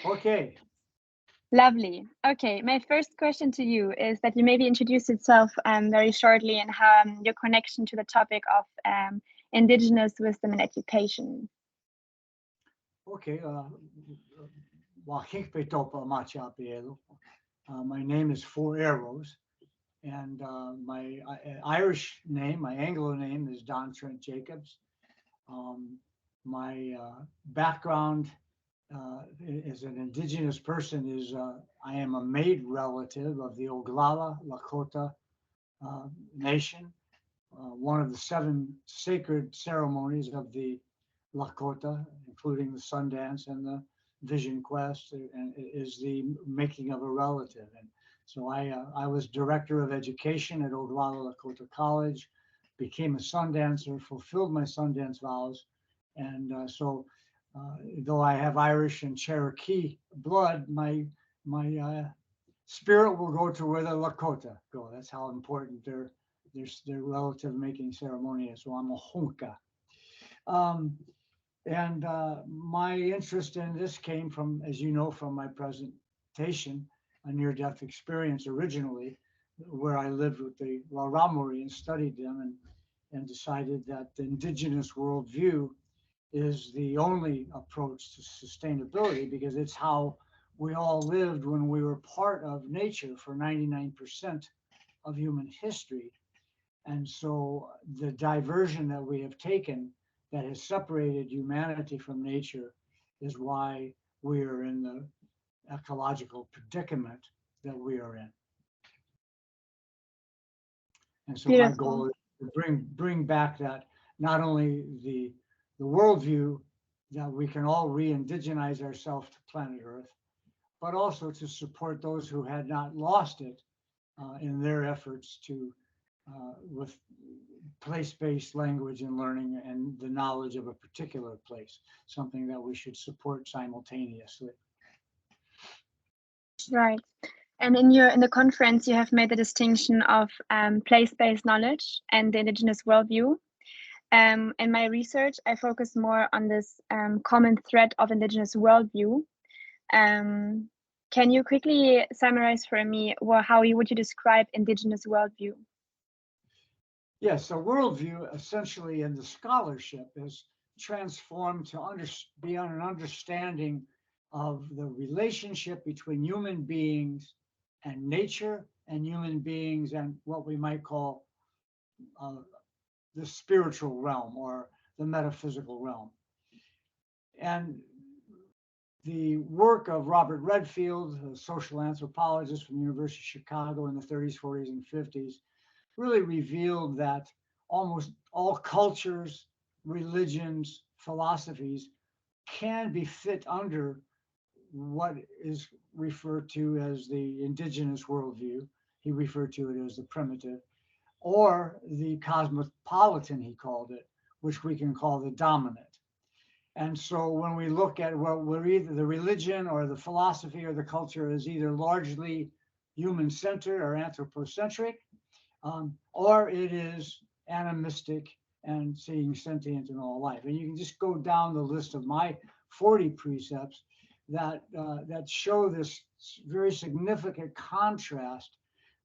Okay. Lovely. Okay, my first question to you is that you maybe introduce yourself very shortly and how your connection to the topic of Indigenous wisdom and education. Okay. My name is Four Arrows, and my Irish name, my Anglo name is Don Trent Jacobs. My background as an Indigenous person is I am a maid relative of the Oglala Lakota nation, one of the 7 sacred ceremonies of the Lakota, including the Sundance and the Vision Quest, and is the making of a relative. And so I was director of education at Oglala Lakota College, became a Sundancer, fulfilled my Sundance vows, and though I have Irish and Cherokee blood, my spirit will go to where the Lakota go. That's how important their relative making ceremony is. So I'm a Honka. Um, and my interest in this came from, as you know, from my presentation, a near-death experience originally, where I lived with the Waramuri and studied them and decided that the indigenous worldview is the only approach to sustainability because it's how we all lived when we were part of nature for 99% of human history. And so the diversion that we have taken that has separated humanity from nature is why we are in the ecological predicament that we are in. And so my goal is to bring back that not only the worldview that we can all re-indigenize ourselves to planet Earth, but also to support those who had not lost it in their efforts to with place-based language and learning and the knowledge of a particular place, something that we should support simultaneously. Right. And in the conference, you have made the distinction of place-based knowledge and the Indigenous worldview. In my research, I focus more on this common thread of Indigenous worldview. Can you quickly summarize for me how would you describe Indigenous worldview? Yes, so worldview essentially in the scholarship is transformed to be on an understanding of the relationship between human beings and nature and human beings and what we might call the spiritual realm or the metaphysical realm. And the work of Robert Redfield, a social anthropologist from the University of Chicago in the 30s, 40s, and 50s, really revealed that almost all cultures, religions, philosophies can be fit under what is referred to as the indigenous worldview. He referred to it as the primitive, or the cosmopolitan, he called it, which we can call the dominant. And so when we look at we're either the religion or the philosophy or the culture is either largely human-centered or anthropocentric, or it is animistic and seeing sentient in all life. And you can just go down the list of my 40 precepts that show this very significant contrast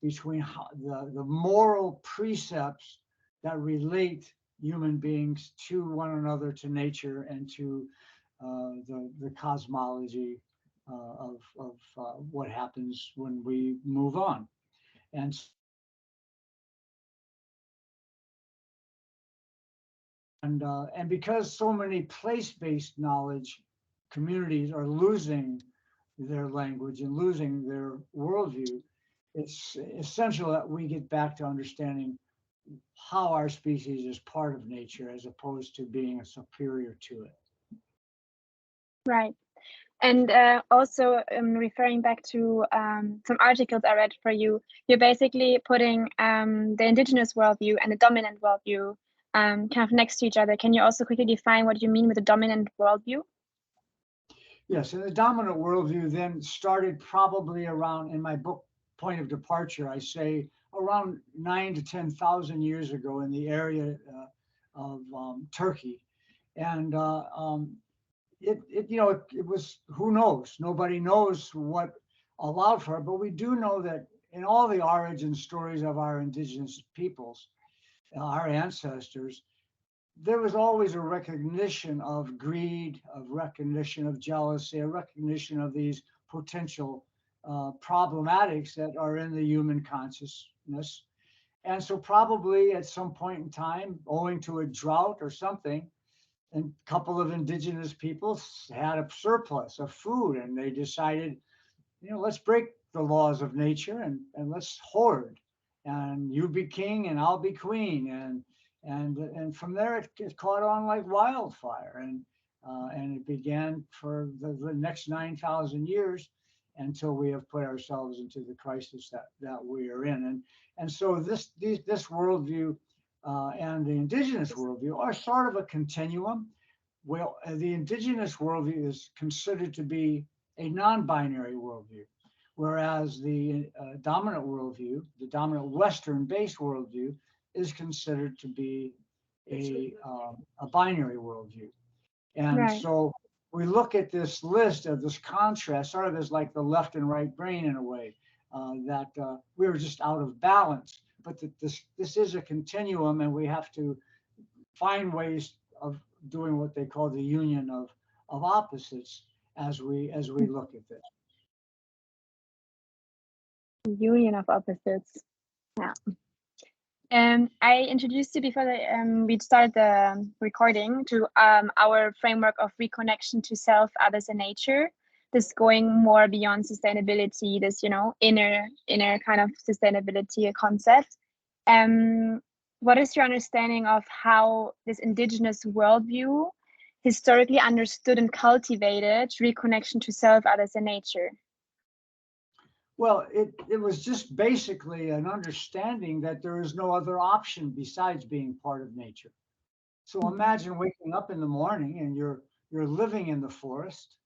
between the moral precepts that relate human beings to one another, to nature, and to the cosmology of what happens when we move on. And because so many place-based knowledge communities are losing their language and losing their worldview, it's essential that we get back to understanding how our species is part of nature as opposed to being a superior to it. Right. And also referring back to some articles I read for you, you're basically putting the indigenous worldview and the dominant worldview kind of next to each other. Can you also quickly define what you mean with the dominant worldview? Yes, and the dominant worldview then started probably around, in my book, Point of Departure, I say around 9,000 to 10,000 years ago in the area of Turkey. And it was, who knows? Nobody knows what allowed for it, but we do know that in all the origin stories of our indigenous peoples, our ancestors, there was always a recognition of greed, of recognition of jealousy, a recognition of these potential problematics that are in the human consciousness. And so probably at some point in time, owing to a drought or something, and a couple of indigenous peoples had a surplus of food, and they decided, let's break the laws of nature and let's hoard. And you be king and I'll be queen. And from there it caught on like wildfire. And it began for the next 9,000 years until we have put ourselves into the crisis that we are in. And so this worldview and the indigenous worldview are sort of a continuum. Well, the indigenous worldview is considered to be a non-binary worldview, whereas the dominant worldview, the dominant Western-based worldview, is considered to be a binary worldview. And Right. so we look at this list of this contrast, sort of as like the left and right brain in a way, that we were just out of balance. But this is a continuum, and we have to find ways of doing what they call the union of opposites as we look at this. Union of opposites. Yeah. I introduced you before we started the recording to our framework of reconnection to self, others, and nature. This going more beyond sustainability, this inner kind of sustainability concept. What is your understanding of how this indigenous worldview historically understood and cultivated reconnection to self, others, and nature? Well, it was just basically an understanding that there is no other option besides being part of nature. So imagine waking up in the morning and you're living in the forest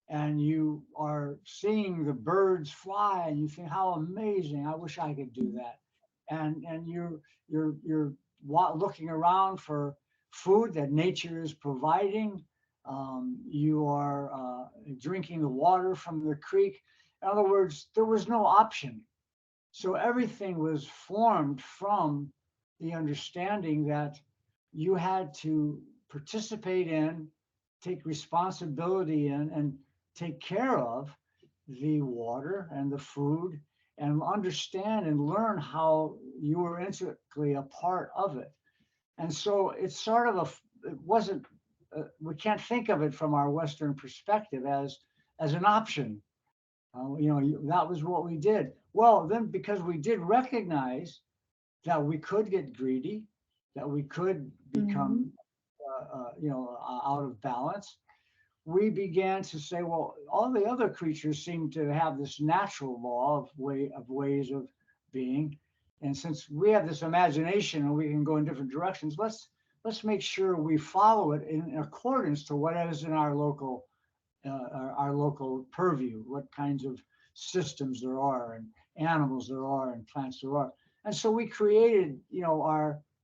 and you are seeing the birds fly and you think, how amazing, I wish I could do that. And you're looking around for food that nature is providing. You are drinking the water from the creek. In other words, there was no option. So everything was formed from the understanding that you had to participate in, take responsibility in, and take care of the water and the food, and understand and learn how you were intricately a part of it. And so it's sort of it wasn't, we can't think of it from our Western perspective as an option. That was what we did. Well, then because we did recognize that we could get greedy, that we could become, out of balance, we began to say, well, all the other creatures seem to have this natural law of ways of being, and since we have this imagination and we can go in different directions, let's make sure we follow it in accordance to what is in our local purview, what kinds of systems there are and animals there are and plants there are. And so we created,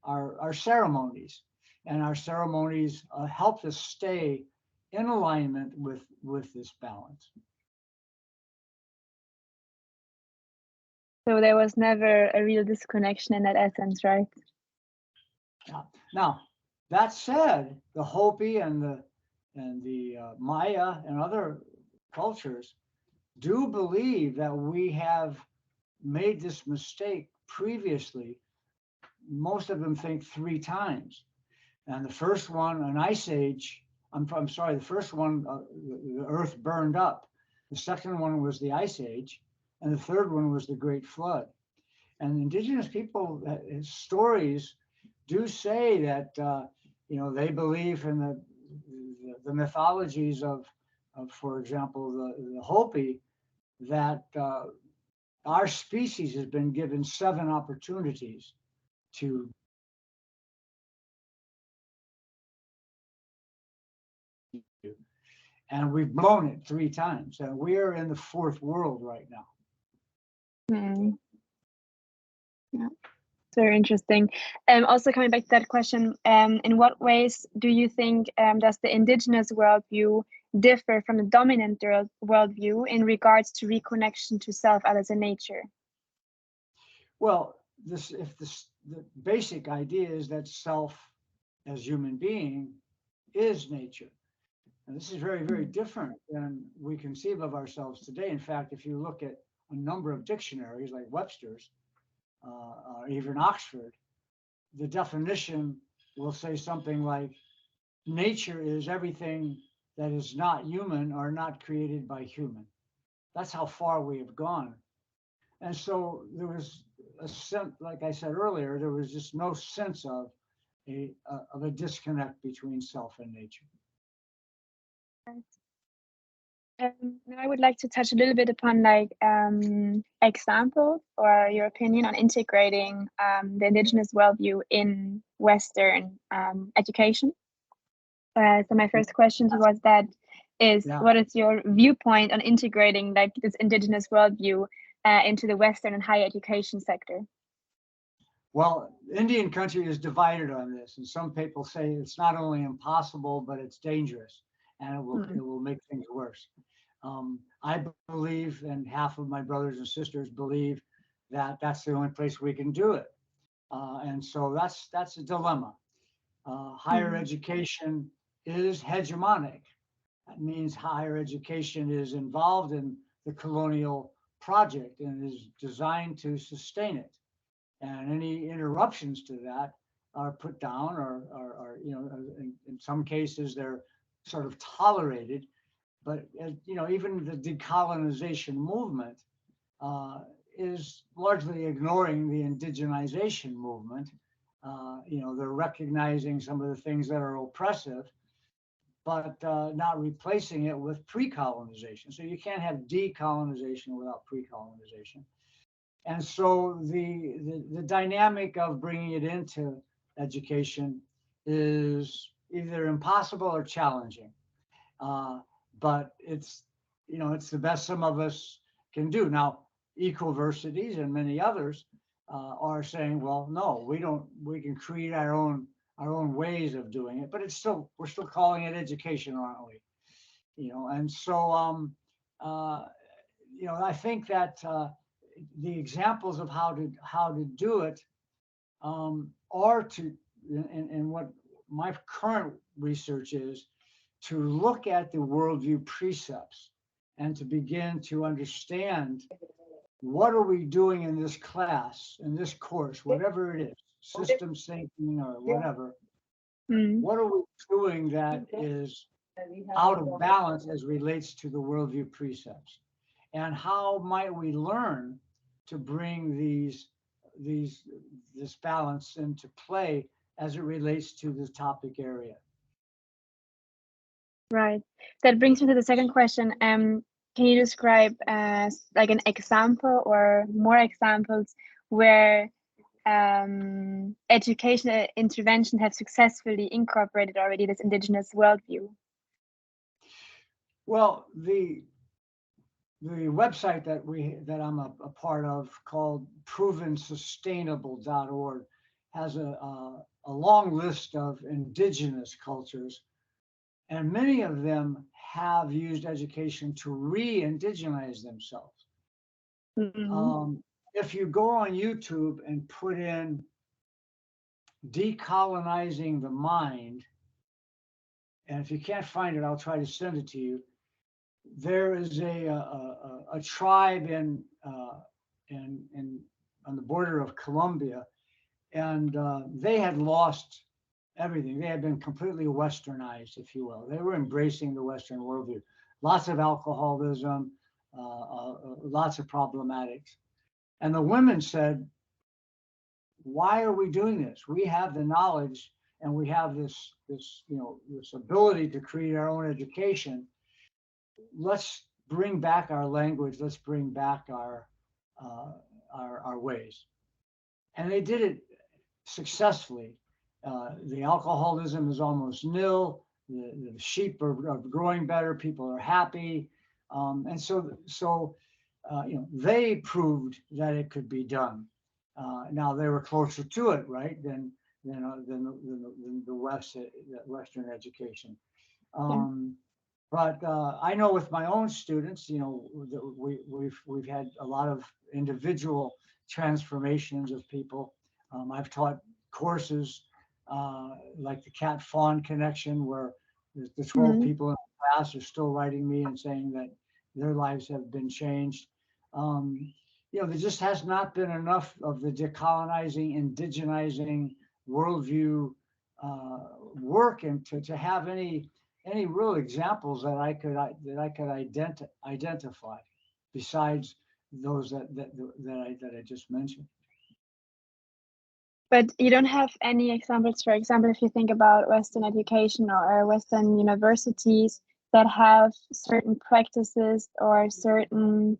our ceremonies, and our ceremonies helped us stay in alignment with this balance. So there was never a real disconnection in that essence, right? Yeah. Now, that said, the Hopi and the Maya and other cultures do believe that we have made this mistake previously. Most of them think 3 times. And the first one, an ice age, I'm sorry, the first one, the earth burned up. The second one was the ice age. And the third one was the Great Flood. And indigenous people, stories do say that, they believe in the mythologies of, for example, the Hopi, that our species has been given 7 opportunities to and we've blown it 3 times. And we're in the 4th world right now. Yeah, it's very interesting. Also coming back to that question, in what ways do you think does the indigenous worldview differ from the dominant worldview in regards to reconnection to self, others, and nature? Well, the basic idea is that self as human being is nature. And this is very, very different than we conceive of ourselves today. In fact, if you look at a number of dictionaries like Webster's or even Oxford, the definition will say something like nature is everything that is not human or not created by human. That's how far we have gone. And so there was a sense, like I said earlier, there was just no sense of a disconnect between self and nature. Now I would like to touch a little bit upon like examples or your opinion on integrating the Indigenous worldview in Western education. So my first question was that what is your viewpoint on integrating like this Indigenous worldview into the Western and higher education sector? Well, Indian country is divided on this, and some people say it's not only impossible, but it's dangerous, and it will make things worse. I believe, and half of my brothers and sisters believe, that that's the only place we can do it, and so that's a dilemma. Higher education is hegemonic. That means higher education is involved in the colonial project and is designed to sustain it. And any interruptions to that are put down, or in some cases they're sort of tolerated. But even the decolonization movement is largely ignoring the indigenization movement. They're recognizing some of the things that are oppressive, but not replacing it with pre-colonization. So you can't have decolonization without pre-colonization. And so the dynamic of bringing it into education is either impossible or challenging. But it's the best some of us can do. Now, ecoversities and many others are saying, well, no, we can create our own ways of doing it, but we're still calling it education, aren't we? And so I think that the examples of how to do it are to, and what my current research is, to look at the worldview precepts and to begin to understand what are we doing in this class, in this course, whatever it is, systems thinking or whatever. What are we doing that is out of balance as relates to the worldview precepts? And how might we learn to bring this balance into play as it relates to the topic area? Right. That brings me to the second question. Can you describe like an example or more examples where educational intervention have successfully incorporated already this Indigenous worldview? Well, the website that I'm a part of, called provensustainable.org, has a long list of indigenous cultures, and many of them have used education to re-indigenize themselves. If you go on YouTube and put in decolonizing the mind, and if you can't find it, I'll try to send it to you. There is a tribe in on the border of Colombia, and they had lost everything. They had been completely westernized, if you will. They were embracing the Western worldview. Lots of alcoholism, lots of problematics. And the women said, why are we doing this? We have the knowledge and we have this ability to create our own education. Let's bring back our language. Let's bring back our ways. And they did it successfully. The alcoholism is almost nil. The sheep are growing better. People are happy, and so they proved that it could be done. Now they were closer to it, right, than the Western education. But I know with my own students, we've had a lot of individual transformations of people. I've taught courses like the cat fawn connection, where the 12 Mm, people in the class are still writing me and saying that their lives have been changed. Um, there just has not been enough of the decolonizing, indigenizing worldview work, and to have any real examples that I could identify besides those that I just mentioned. but you don't have any examples, for example, if you think about Western education or Western universities that have certain practices or certain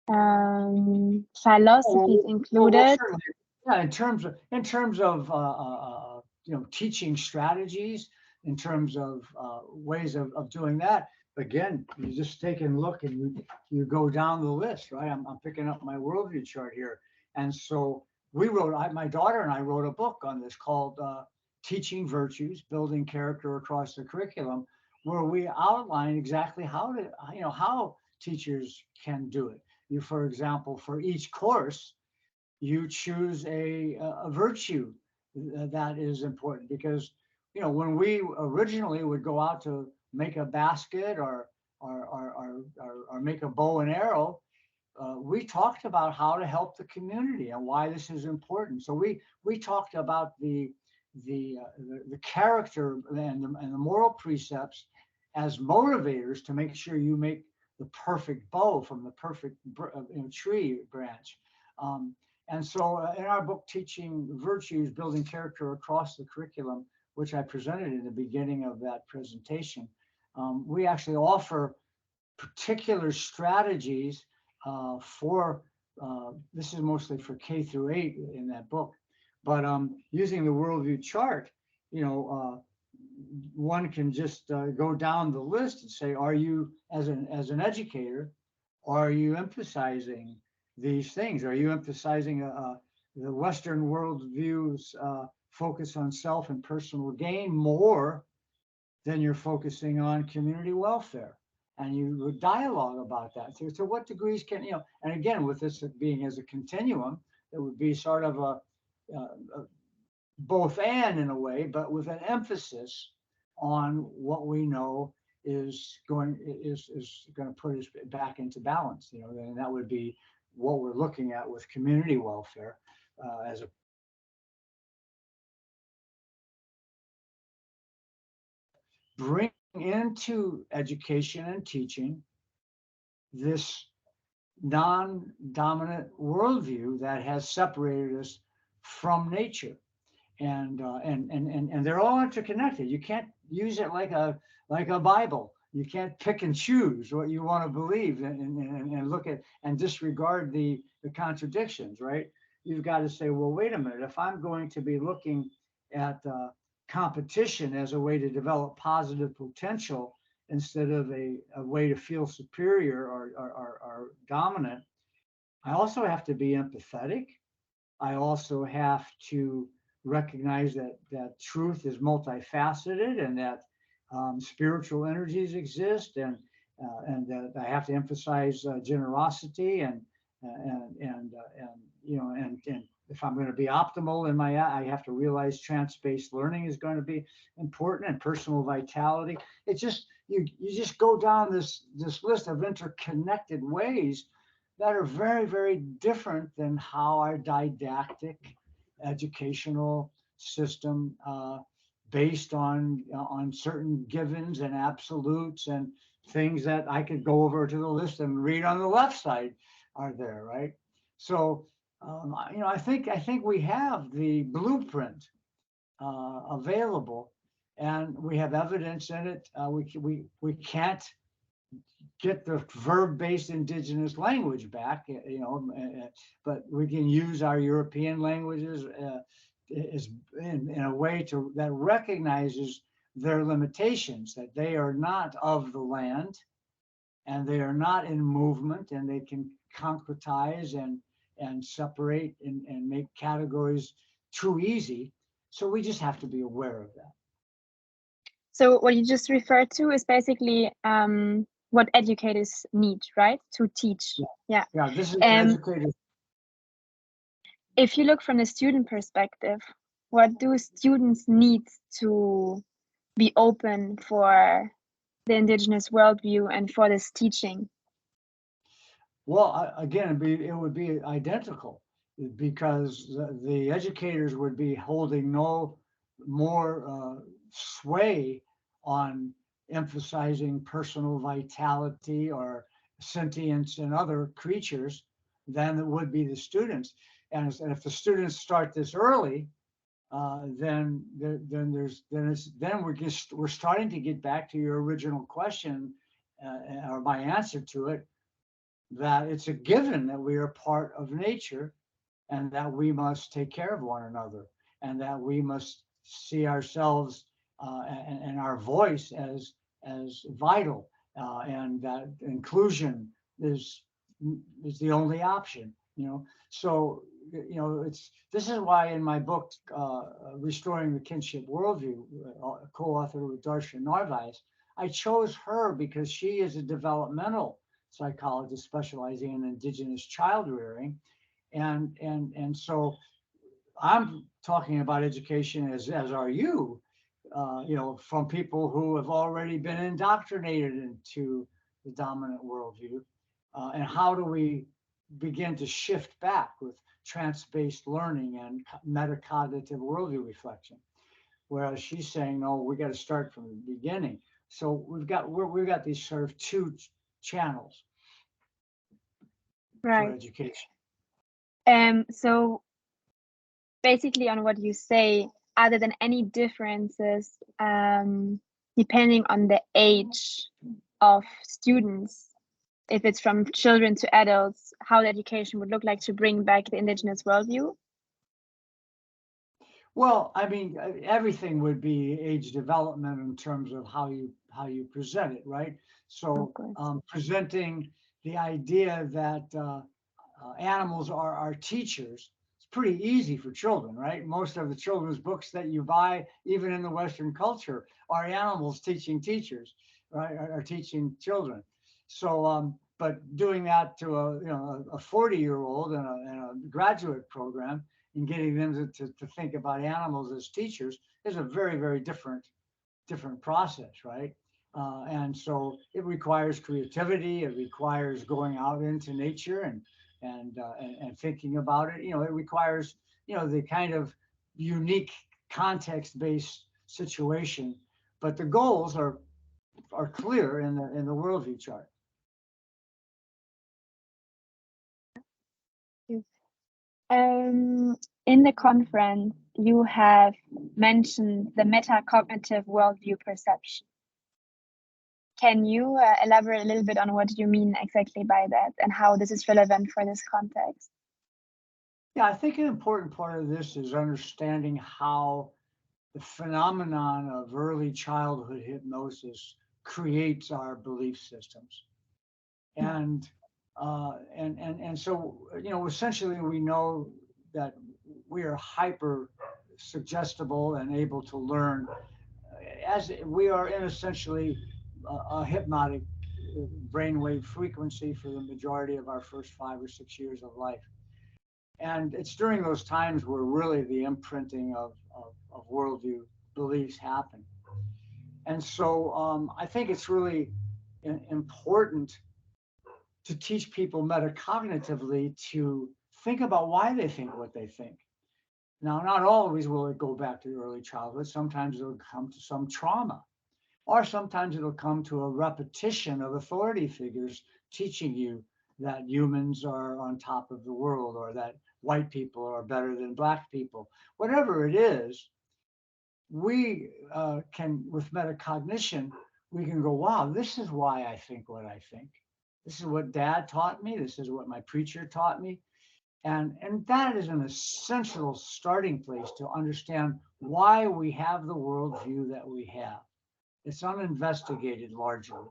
Oh, philosophies well, included. certainly, yeah. In terms of teaching strategies, in terms of ways of doing that. Again, you just take and look, and you go down the list, right? I'm picking up my worldview chart here, and so my daughter and I wrote a book on this called "Teaching Virtues: Building Character Across the Curriculum," where we outline exactly how teachers can do it. For example, for each course, you choose a virtue that is important, because when we originally would go out to make a basket, or make a bow and arrow, we talked about how to help the community and why this is important. So we talked about the character and the moral precepts as motivators to make sure you make the perfect bow from the perfect tree branch. Um, and so in our book, Teaching Virtues, Building Character Across the Curriculum, which I presented in the beginning of that presentation, we actually offer particular strategies for this is mostly for K through 8 in that book, but using the worldview chart, one can just go down the list and say, are you, as an educator, are you emphasizing these things? Are you emphasizing the Western worldview's focus on self and personal gain more then you're focusing on community welfare? And you would dialogue about that. So to what degrees and again, with this being as a continuum, it would be sort of a both and in a way, but with an emphasis on what we know is going to put us back into balance. And that would be what we're looking at with community welfare as a bring into education and teaching this non-dominant worldview that has separated us from nature, and they're all interconnected. You can't use it like a Bible. You can't pick and choose what you want to believe, and look at and disregard the contradictions, right? You've got to say, well, wait a minute. If I'm going to be looking at competition as a way to develop positive potential instead of a way to feel superior or dominant, I also have to be empathetic. I also have to recognize that truth is multifaceted, and that spiritual energies exist, and that I have to emphasize generosity, and if I'm going to be optimal in I have to realize chance-based learning is going to be important, and personal vitality. It's just you just go down this list of interconnected ways that are very, very different than how our didactic educational system, based on certain givens and absolutes and things that I could go over to the list and read on the left side, are there, right? So I think we have the blueprint available, and we have evidence in it. We can't get the verb-based indigenous language back, but we can use our European languages is in a way that recognizes their limitations, that they are not of the land, and they are not in movement, and they can concretize and separate and make categories too easy. So we just have to be aware of that. So what you just referred to is basically what educators need, right? To teach. Yeah. Yeah, this is an educator. If you look from the student perspective, what do students need to be open for the Indigenous worldview and for this teaching? Well, again, it would be identical because the educators would be holding no more sway on emphasizing personal vitality or sentience in other creatures than it would be the students. And if the students start this early, we're starting to get back to your original question or my answer to it, that it's a given that we are part of nature and that we must take care of one another and that we must see ourselves and our voice as vital, and that inclusion is the only option, so it's this is why in my book, Restoring the Kinship Worldview, co-authored with Darshan Narvaez, I chose her because she is a developmental psychologist specializing in indigenous child rearing. And so I'm talking about education as are you, from people who have already been indoctrinated into the dominant worldview. And how do we begin to shift back with trance-based learning and metacognitive worldview reflection? Whereas she's saying, no, we got to start from the beginning. So we've got these sort of two channels for education. So basically on what you say, other than any differences, depending on the age of students, if it's from children to adults, how the education would look like to bring back the Indigenous worldview? Well, I mean, everything would be age development in terms of how you present it, right? So presenting the idea that animals are our teachers, it's pretty easy for children, right? Most of the children's books that you buy, even in the Western culture, are animals teaching teachers, right? Are teaching children. So, but doing that to a 40-year-old in a graduate program and getting them to think about animals as teachers is a very, very different process, right? And so it requires creativity. It requires going out into nature and thinking about it. It requires the kind of unique context-based situation, but the goals are clear in the worldview chart. In the conference, you have mentioned the metacognitive worldview perception. Can you elaborate a little bit on what you mean exactly by that and how this is relevant for this context? Yeah, I think an important part of this is understanding how the phenomenon of early childhood hypnosis creates our belief systems. And so, essentially we know that we are hyper suggestible and able to learn as we are in essentially a hypnotic brainwave frequency for the majority of our first 5 or 6 years of life. And it's during those times where really the imprinting of worldview beliefs happen. And so I think it's really important to teach people metacognitively to think about why they think what they think. Now, not always will it go back to early childhood. Sometimes it'll come to some trauma, or sometimes it'll come to a repetition of authority figures teaching you that humans are on top of the world, or that white people are better than black people. Whatever it is, we can, with metacognition, we can go, wow, this is why I think what I think. This is what dad taught me. This is what my preacher taught me. And that is an essential starting place to understand why we have the worldview that we have. It's uninvestigated largely.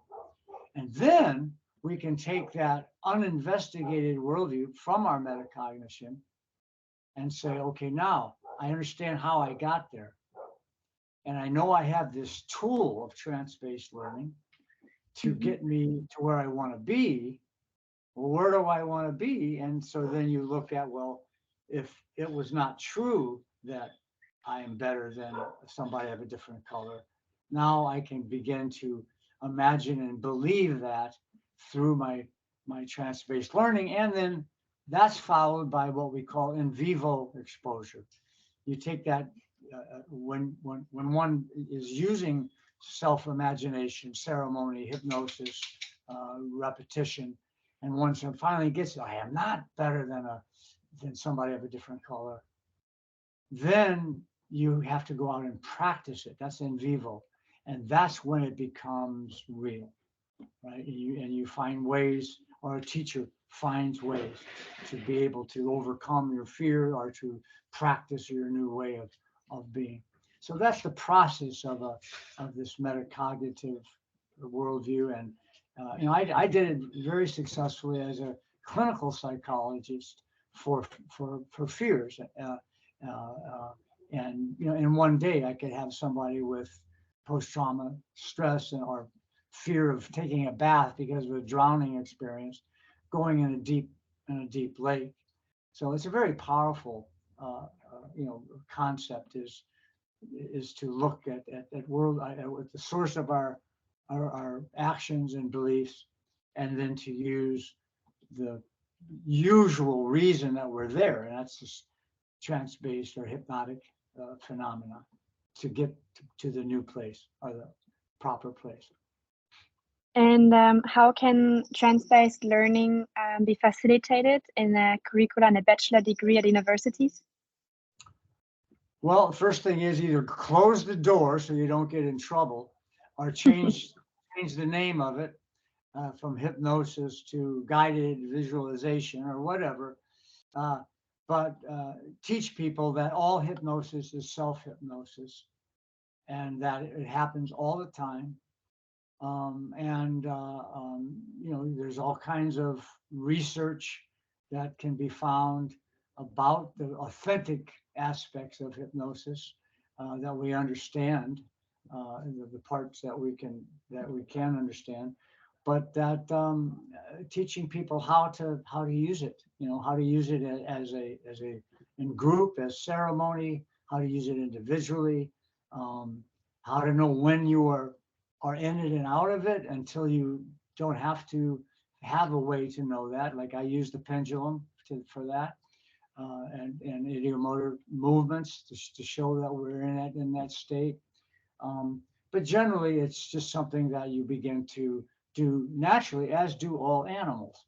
And then we can take that uninvestigated worldview from our metacognition and say, okay, now I understand how I got there. and I know I have this tool of trance-based learning to get me to where I want to be. Well, where do I want to be? And so then you look at, well, if it was not true that I am better than somebody of a different color, now I can begin to imagine and believe that through my trance-based learning. And then that's followed by what we call in vivo exposure. You take that when one is using self-imagination, ceremony, hypnosis, repetition, and once it finally gets, I am not better than somebody of a different color. Then you have to go out and practice it. That's in vivo, and that's when it becomes real, right? And you find ways, or a teacher finds ways to be able to overcome your fear or to practice your new way of being. So that's the process of this metacognitive worldview. And I did it very successfully as a clinical psychologist for fears. And in one day I could have somebody with post-trauma stress or fear of taking a bath because of a drowning experience, going in a deep lake. So it's a very powerful, concept is to look at world at the source of our actions and beliefs, and then to use the usual reason that we're there, and that's this trance-based or hypnotic phenomena to get to the new place or the proper place. And how can trance-based learning be facilitated in a curricula and a bachelor degree at universities? Well, the first thing is either close the door so you don't get in trouble, or change the name of it from hypnosis to guided visualization or whatever. But teach people that all hypnosis is self-hypnosis, and that it happens all the time. There's all kinds of research that can be found about the authentic aspects of hypnosis that we understand, the parts that we can understand, but that teaching people how to use it, how to use it as a in group, as ceremony, how to use it individually, how to know when you are in it and out of it until you don't have to have a way to know that. Like I use the pendulum for that, and ideomotor movements to show that we're in that state. But generally, it's just something that you begin to do naturally, as do all animals,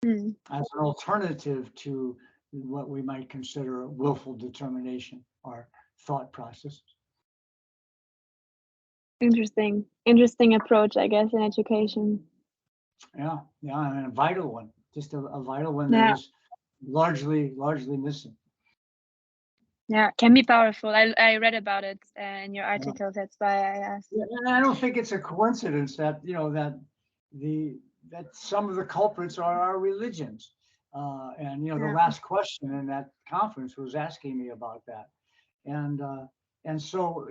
as an alternative to what we might consider willful determination or thought process. Interesting approach, I guess, in education. Yeah, and a vital one, just a vital one that is largely missing. Yeah, can be powerful. I read about it in your article. That's why I asked. Yeah, and I don't think it's a coincidence that that some of the culprits are our religions. The last question in that conference was asking me about that, and so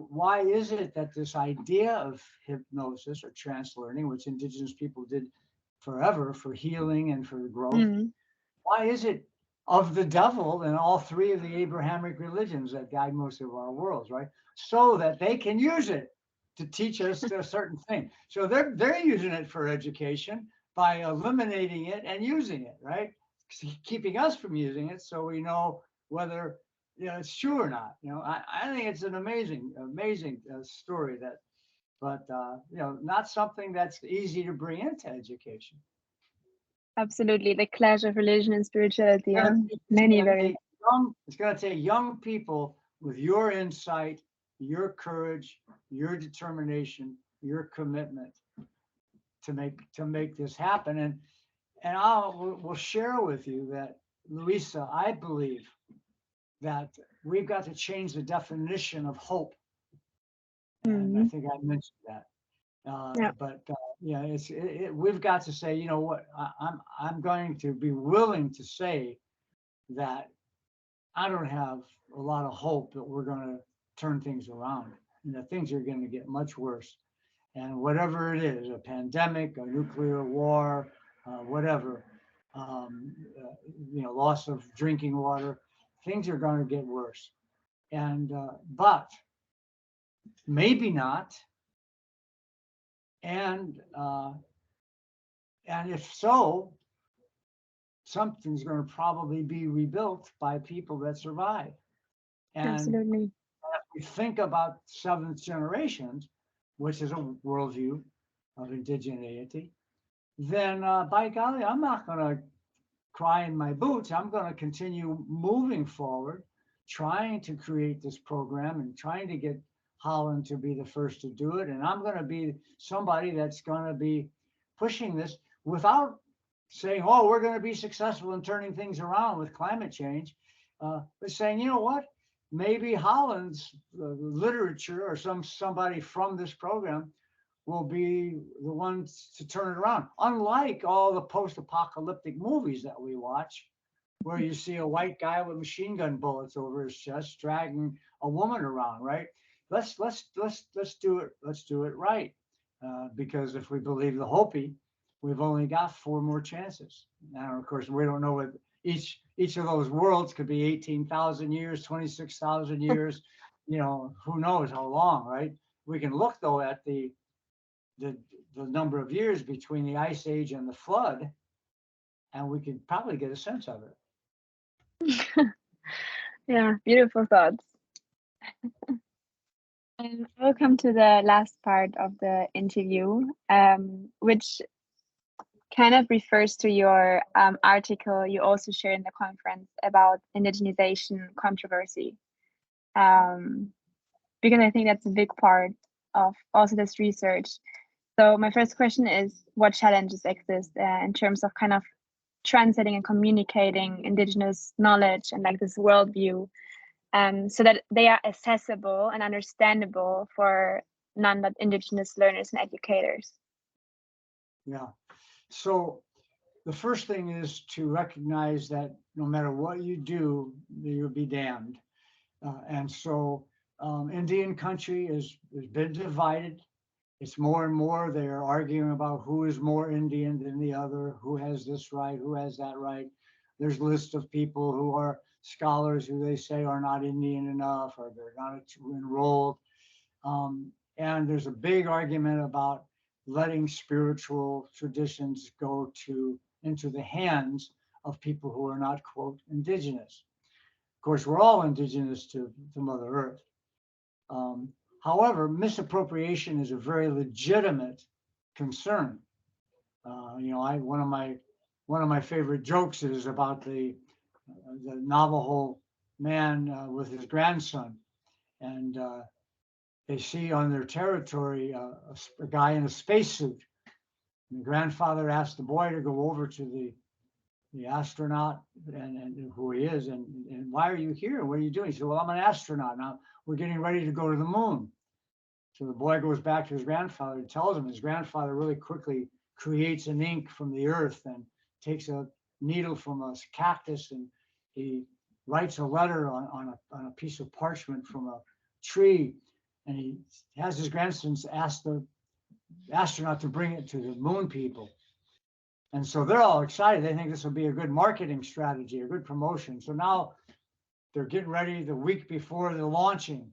why is it that this idea of hypnosis or trance learning, which indigenous people did forever for healing and for growth, why is it of the devil in all three of the Abrahamic religions that guide most of our worlds, right? So that they can use it to teach us a certain thing. So they're using it for education by eliminating it and using it, right? Keeping us from using it so we know whether it's true or not. I think it's an amazing story but not something that's easy to bring into education. Absolutely, the clash of religion and spirituality, and many very. It's going to take young people with your insight, your courage, your determination, your commitment to make this happen. And we'll share with you that, Louisa, I believe that we've got to change the definition of hope. And I think I mentioned that. But we've got to say, you know what, I'm going to be willing to say that I don't have a lot of hope that we're going to turn things around. And that things are going to get much worse. And whatever it is, a pandemic, a nuclear war, whatever, loss of drinking water, things are going to get worse. And but maybe not. And if so, something's going to probably be rebuilt by people that survive. And Absolutely. if we think about seventh generations, which is a worldview of indigeneity, then by golly, I'm not going to cry in my boots. I'm going to continue moving forward, trying to create this program and trying to get Holland to be the first to do it. And I'm going to be somebody that's going to be pushing this without saying, oh, we're going to be successful in turning things around with climate change, but saying, you know what? Maybe Holland's literature or somebody from this program will be the ones to turn it around. Unlike all the post-apocalyptic movies that we watch, where you see a white guy with machine gun bullets over his chest dragging a woman around, right? Let's do it. Let's do it right, because if we believe the Hopi, we've only got 4 more chances. Now, of course, we don't know what each of those worlds could be. 18,000 years, 26,000 years. Who knows how long, right? We can look though at the number of years between the ice age and the flood, and we could probably get a sense of it. Yeah, beautiful thoughts. We'll come to the last part of the interview, which kind of refers to your article you also shared in the conference about indigenization controversy, because I think that's a big part of also this research. So my first question is, what challenges exist in terms of kind of translating and communicating indigenous knowledge and like this worldview, so that they are accessible and understandable for non-indigenous learners and educators? Yeah. So the first thing is to recognize that no matter what you do, you'll be damned. And so Indian country has been divided. It's more and more they're arguing about who is more Indian than the other, who has this right, who has that right. There's lists of people who are scholars who they say are not Indian enough or they're not enrolled. And there's a big argument about letting spiritual traditions go into the hands of people who are not, quote, indigenous. Of course, we're all indigenous to Mother Earth. However, misappropriation is a very legitimate concern. One of my favorite jokes is about the Navajo man with his grandson, and they see on their territory a guy in a spacesuit. And the grandfather asked the boy to go over to the astronaut and who he is, and why are you here? What are you doing? He said, well, I'm an astronaut. Now we're getting ready to go to the moon. So the boy goes back to his grandfather and tells him. His grandfather really quickly creates an ink from the earth and takes a needle from a cactus and he writes a letter on a piece of parchment from a tree. And he has his grandsons ask the astronaut to bring it to the moon people. And so they're all excited. They think this will be a good marketing strategy, a good promotion. So now they're getting ready the week before the launching.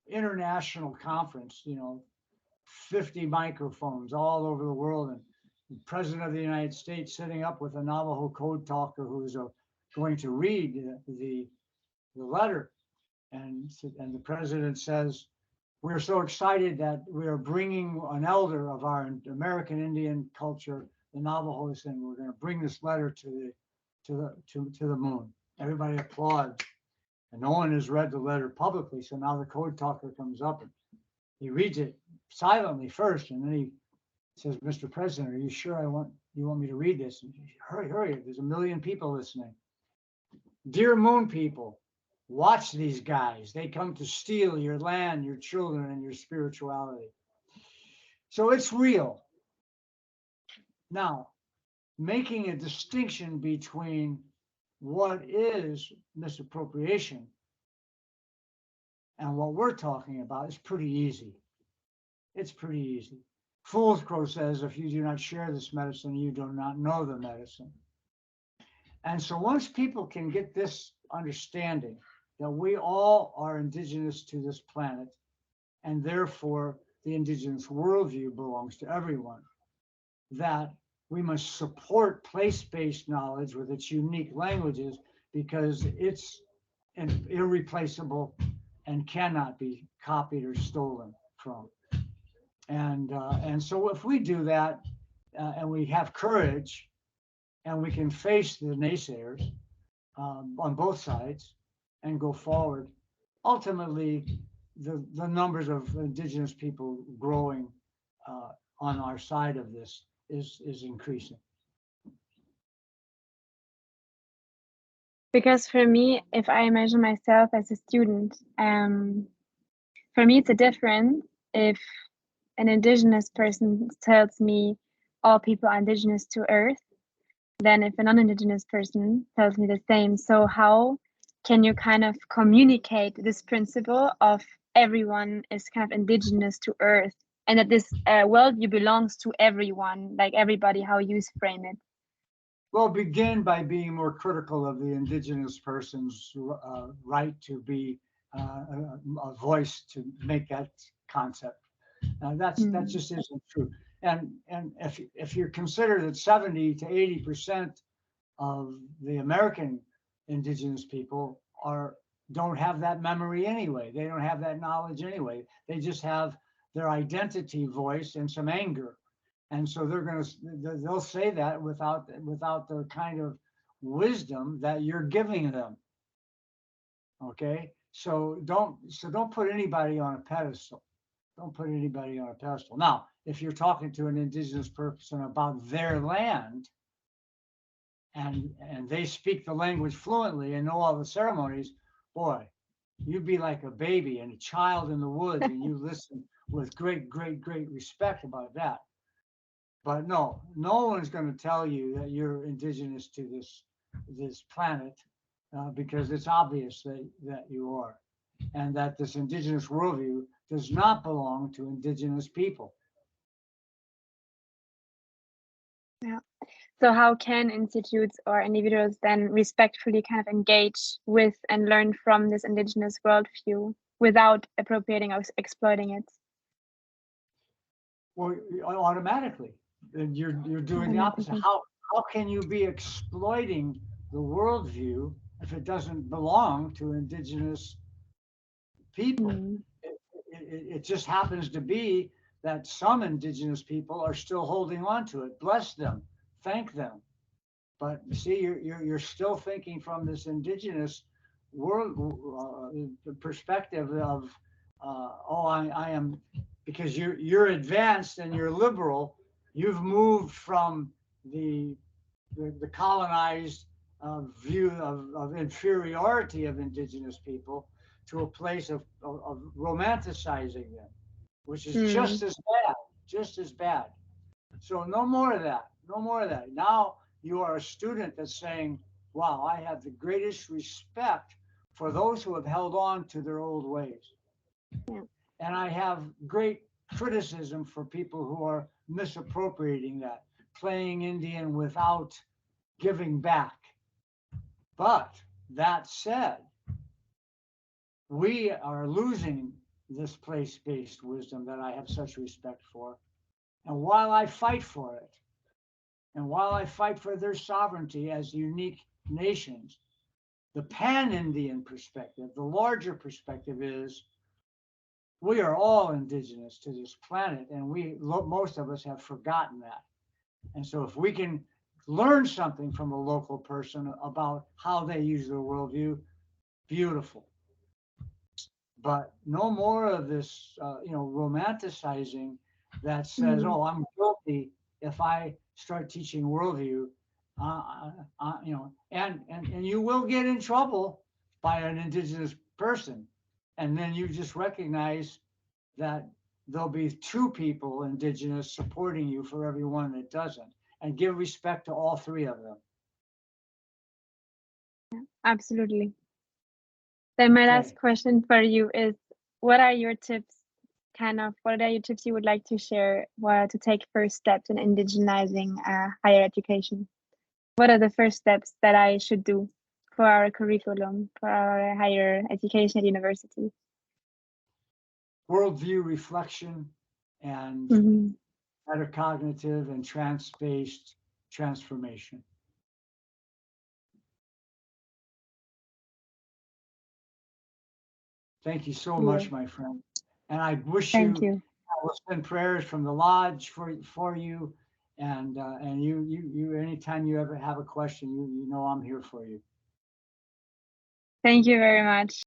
International conference, 50 microphones all over the world, and the president of the United States sitting up with a Navajo code talker who's going to read the letter, and the president says, "We're so excited that we are bringing an elder of our American Indian culture, the Navajos, and we're going to bring this letter to the moon." Everybody applauds. And no one has read the letter publicly. So now the code talker comes up and he reads it silently first. And then he says, Mr. President, are you sure you want me to read this? And he says, hurry, there's 1 million people listening. Dear moon people, watch these guys. They come to steal your land, your children, and your spirituality. So it's real. Now, making a distinction between what is misappropriation And what we're talking about is pretty easy. It's pretty easy. Fool's Crow says, if you do not share this medicine, you do not know the medicine. And so once people can get this understanding that we all are indigenous to this planet, and therefore the indigenous worldview belongs to everyone, that we must support place-based knowledge with its unique languages because it's irreplaceable and cannot be copied or stolen from. And so if we do that and we have courage and we can face the naysayers on both sides and go forward, ultimately the numbers of indigenous people growing on our side of this is increasing. Because for me, if I imagine myself as a student, for me it's a difference if an indigenous person tells me all people are indigenous to Earth than if a non-indigenous person tells me the same. So how can you kind of communicate this principle of everyone is kind of indigenous to Earth, and that this worldview belongs to everyone, like everybody, how you frame it? Well, begin by being more critical of the indigenous person's right to be a voice to make that concept. That just isn't true. And if you consider that 70 to 80% of the American indigenous people don't have that memory anyway. They don't have that knowledge anyway. They just have their identity voice and some anger. And so they'll say that without the kind of wisdom that you're giving them. Okay? So don't put anybody on a pedestal. Don't put anybody on a pedestal. Now, if you're talking to an indigenous person about their land, and they speak the language fluently and know all the ceremonies, boy, you'd be like a baby and a child in the woods, and you listen with great respect about that. But no one's going to tell you that you're indigenous to this planet because it's obvious that you are, and that this indigenous worldview does not belong to indigenous people. Yeah. So how can institutes or individuals then respectfully kind of engage with and learn from this indigenous worldview without appropriating or exploiting it? Well, automatically, you're doing the opposite. How can you be exploiting the worldview if it doesn't belong to indigenous people? It just happens to be that some indigenous people are still holding on to it. Bless them, thank them. But see, you're still thinking from this indigenous world perspective of, I am, because you're advanced and you're liberal. You've moved from the colonized view of inferiority of indigenous people to a place of romanticizing them, which is just as bad. So no more of that. No more of that. Now you are a student that's saying, wow, I have the greatest respect for those who have held on to their old ways. Yeah. And I have great criticism for people who are misappropriating that, playing Indian without giving back. But that said, we are losing this place-based wisdom that I have such respect for. And while I fight for it, and while I fight for their sovereignty as unique nations, the pan-Indian perspective, the larger perspective is we are all indigenous to this planet, and most of us have forgotten that. And so if we can learn something from a local person about how they use their worldview, beautiful. But no more of this, romanticizing that says, "Oh, I'm guilty if I start teaching worldview." And you will get in trouble by an indigenous person, and then you just recognize that there'll be two people indigenous supporting you for every one that doesn't, and give respect to all three of them. Yeah, absolutely. Then my last question for you is, what are your tips? What are your tips you would like to share to take first steps in indigenizing higher education? What are the first steps that I should do for our curriculum, for our higher education at university? Worldview reflection and metacognitive and trance-based transformation. Thank you so much, my friend. And I wish Thank you. I will send prayers from the lodge for you. And you anytime you ever have a question, you know I'm here for you. Thank you very much.